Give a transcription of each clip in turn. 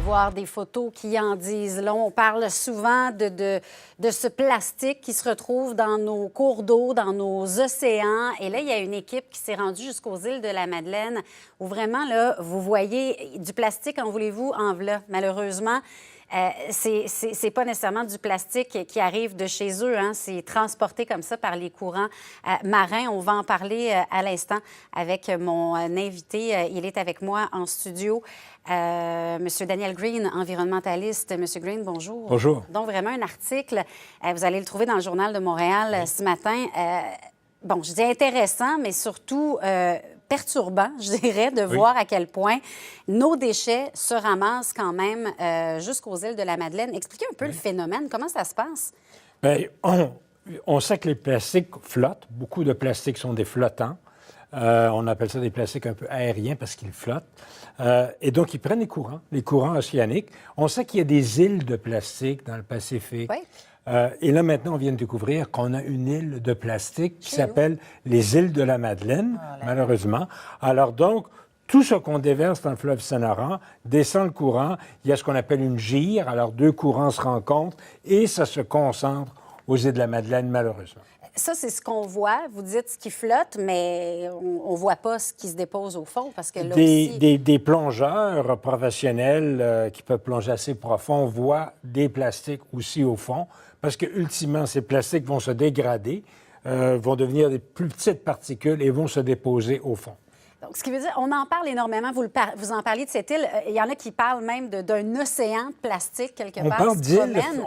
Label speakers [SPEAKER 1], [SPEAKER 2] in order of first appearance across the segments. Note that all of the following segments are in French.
[SPEAKER 1] voir des photos qui en disent long. On parle souvent de ce plastique qui se retrouve dans nos cours d'eau, dans nos océans. Et là, il y a une équipe qui s'est rendue jusqu'aux îles de la Madeleine où vraiment, là, vous voyez du plastique, en voulez-vous, en v'là. Malheureusement, c'est pas nécessairement du plastique qui arrive de chez eux, hein. C'est transporté comme ça par les courants marins. On va en parler à l'instant avec mon invité. Il est avec moi en studio. Monsieur Daniel Green, environnementaliste. Monsieur Green, bonjour.
[SPEAKER 2] Bonjour.
[SPEAKER 1] Donc, vraiment un article. Vous allez le trouver dans le Journal de Montréal ce matin. Bon, je dis intéressant, mais surtout perturbant, je dirais, de voir à quel point nos déchets se ramassent quand même jusqu'aux îles de la Madeleine. Expliquez un peu le phénomène. Comment ça se passe?
[SPEAKER 2] Bien, on sait que les plastiques flottent. Beaucoup de plastiques sont des flottants. On appelle ça des plastiques un peu aériens parce qu'ils flottent. Et donc, ils prennent les courants océaniques. On sait qu'il y a des îles de plastique dans le Pacifique.
[SPEAKER 1] Oui.
[SPEAKER 2] Et là, maintenant, on vient de découvrir qu'on a une île de plastique qui s'appelle les îles de la Madeleine, malheureusement. Alors donc, tout ce qu'on déverse dans le fleuve Saint-Laurent descend le courant. Il y a ce qu'on appelle une gyre. Alors, deux courants se rencontrent et ça se concentre aux îles de la Madeleine, malheureusement.
[SPEAKER 1] Ça, c'est ce qu'on voit. Vous dites ce qui flotte, mais on ne voit pas ce qui se dépose au fond, parce que là aussi...
[SPEAKER 2] Des plongeurs professionnels qui peuvent plonger assez profond voient des plastiques aussi au fond, parce que ultimement, ces plastiques vont se dégrader, vont devenir des plus petites particules et vont se déposer au fond.
[SPEAKER 1] Donc, ce qui veut dire, on en parle énormément. Vous en parliez de cette île. Il y en a qui parlent même d'un océan de plastique quelque part.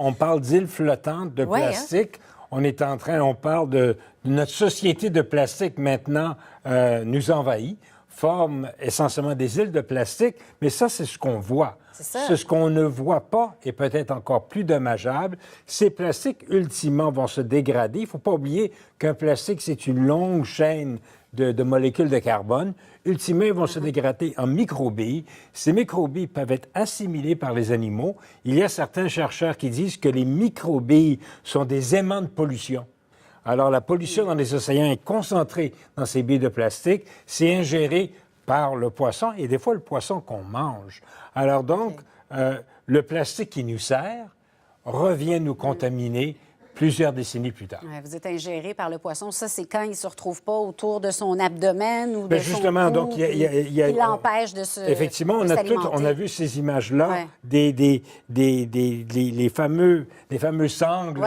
[SPEAKER 2] On parle d'îles flottantes de plastique. Hein? On parle de notre société de plastique maintenant nous envahit, forme essentiellement des îles de plastique, mais ça, c'est ce qu'on voit. C'est ce qu'on ne voit pas et peut-être encore plus dommageable. Ces plastiques, ultimement, vont se dégrader. Il ne faut pas oublier qu'un plastique, c'est une longue chaîne de molécules de carbone. Ultimement, ils vont se dégrader en microbilles. Ces microbilles peuvent être assimilées par les animaux. Il y a certains chercheurs qui disent que les microbilles sont des aimants de pollution. Alors, la pollution dans les océans est concentrée dans ces billes de plastique. C'est ingéré par le poisson et des fois le poisson qu'on mange. Alors donc, le plastique qui nous sert revient nous contaminer plusieurs décennies plus tard.
[SPEAKER 1] Vous êtes ingéré par le poisson. Ça, c'est quand il ne se retrouve pas autour de son abdomen ou de
[SPEAKER 2] justement,
[SPEAKER 1] son cou,
[SPEAKER 2] donc, il
[SPEAKER 1] l'empêche de se
[SPEAKER 2] effectivement, on a vu ces images-là, les fameux sangles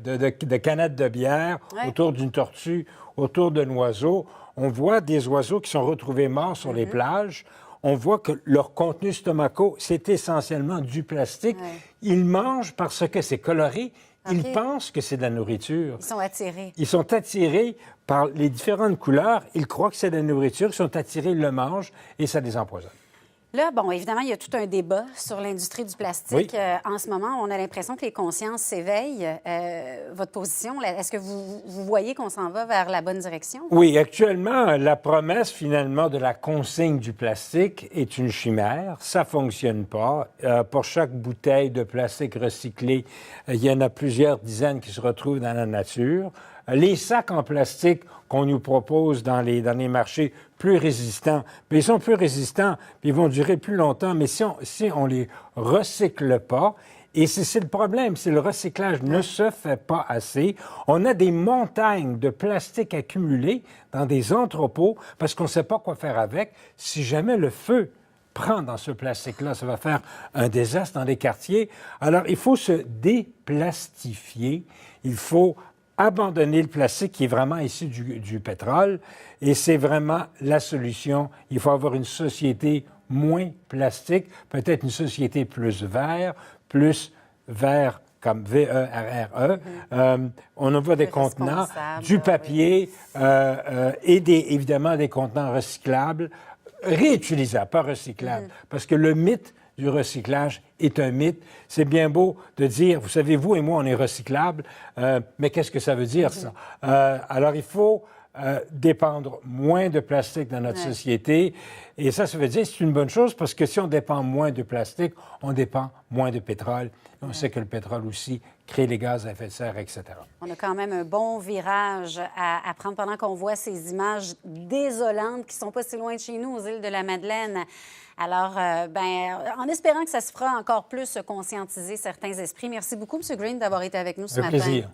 [SPEAKER 2] de canettes de bière autour d'une tortue, autour d'un oiseau. On voit des oiseaux qui sont retrouvés morts sur les plages. On voit que leur contenu stomacaux, c'est essentiellement du plastique. Ils mangent parce que c'est coloré. Ils pensent que c'est de la nourriture.
[SPEAKER 1] Ils sont attirés.
[SPEAKER 2] Ils sont attirés par les différentes couleurs. Ils croient que c'est de la nourriture. Ils sont attirés, ils le mangent et ça les empoisonne.
[SPEAKER 1] Là, bon, évidemment, il y a tout un débat sur l'industrie du plastique. En ce moment, on a l'impression que les consciences s'éveillent. Votre position, est-ce que vous voyez qu'on s'en va vers la bonne direction?
[SPEAKER 2] Oui, actuellement, la promesse, finalement, de la consigne du plastique est une chimère. Ça ne fonctionne pas. Pour chaque bouteille de plastique recyclé, il y en a plusieurs dizaines qui se retrouvent dans la nature. Les sacs en plastique qu'on nous propose dans les marchés plus résistants, mais ils sont plus résistants, puis ils vont durer plus longtemps, mais si on les recycle pas, et c'est le problème, c'est le recyclage ne se fait pas assez. On a des montagnes de plastique accumulées dans des entrepôts parce qu'on ne sait pas quoi faire avec. Si jamais le feu prend dans ce plastique-là, ça va faire un désastre dans les quartiers. Alors, il faut se déplastifier, il faut abandonner le plastique qui est vraiment issu du pétrole, et c'est vraiment la solution. Il faut avoir une société moins plastique, peut-être une société plus vert comme V-E-R-R-E. On envoie des contenants, du papier et évidemment des contenants recyclables, réutilisables, pas recyclables, parce que le mythe du recyclage est un mythe. C'est bien beau de dire, vous savez, vous et moi, on est recyclables, mais qu'est-ce que ça veut dire, ça? Alors, il faut dépendre moins de plastique dans notre société. Et ça veut dire que c'est une bonne chose parce que si on dépend moins de plastique, on dépend moins de pétrole. On sait que le pétrole aussi crée les gaz à effet de serre, etc.
[SPEAKER 1] On a quand même un bon virage à prendre pendant qu'on voit ces images désolantes qui sont pas si loin de chez nous, aux îles de la Madeleine. Alors, en espérant que ça se fera encore plus conscientiser certains esprits. Merci beaucoup, M. Green, d'avoir été avec nous ce matin.
[SPEAKER 2] Un plaisir.